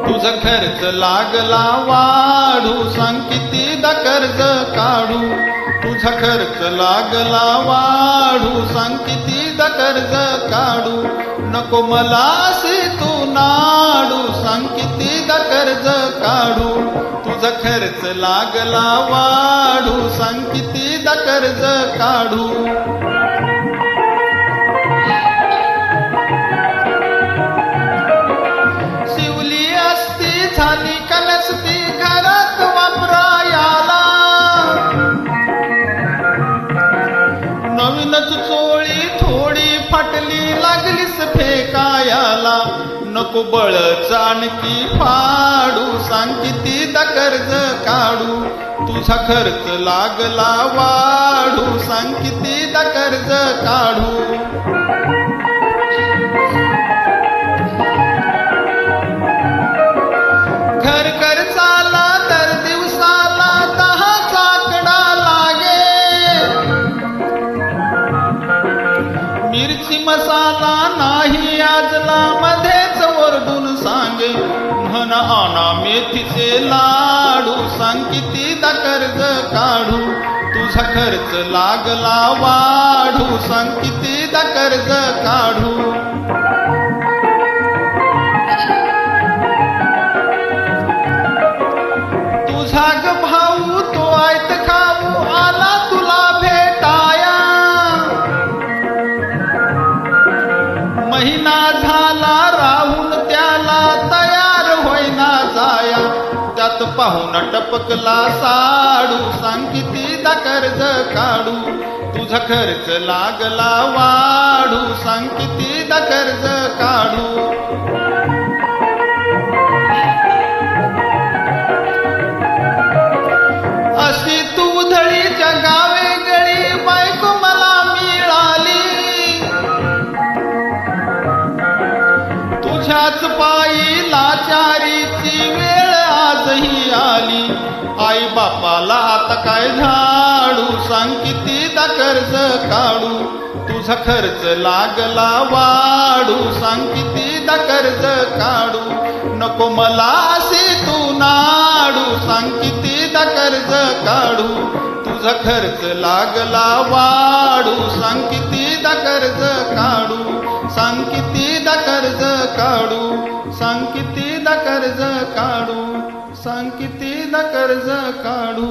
तुझा खर्च लागला वाढू, सांग कितीदा कर्ज काढू. तुझा खर्च लागला वाढू, सांग कितीदा कर्ज काढू. नको मला असे तू नाडू, सांग कितीदा कर्ज काढू. तुझा खर्च लागला वाढू, सांग कितीदा कर्ज काढू. शिवली असती झाली का नसती घरात वापरायाला. नवीनच चोळी थोडी फाटली लागलीस फेकायाला. नको बळच आणखी फाडू, सांग कितीदा कर्ज काढू. तुझा खर्च लागला वाढू, सांग कितीदा कर्ज काढू. घर खर्चाला तर दिवसाला 10 आकडा लागे. मिरची मसाला नाही आजला मध्येच ओरडून सांगे. म्हण आणा मेथीचे लाडू, सांग कितीदा कर्ज काढू. तुझा खर्च लागला वाढू, सांग कितीदा कर्ज काढू. तुझा ग भाऊ तो आयत खाऊ आला तुला भेटाया. महिना झाला राहून त्याला तयार होईना जाया. त्यात पाहून टपकला साडू, सांग कितीदा कर्ज काढू. तुझा खर्च लागला वाढू, सांग कितीदा कर्ज काढू. अशी तू उधळीच्या गावे गळी बायको मला मिळाली. तुझ्याच पायी लाचारीची वेळ आजही आली. आई बापाला आता काय झाडू, सांग कितीदा कर्ज काढू. तुझा खर्च लागला वाढू, सांग कितीदा कर्ज काढू. नको मला असे तू नाडू, सांग कितीदा कर्ज काढू. तुझा खर्च लागला वाढू, सांग कितीदा कर्ज काढू. सांग कितीदा कर्ज काढू, सांग कितीदा कर्ज काढू. सांग कितीदा कर्ज काढू.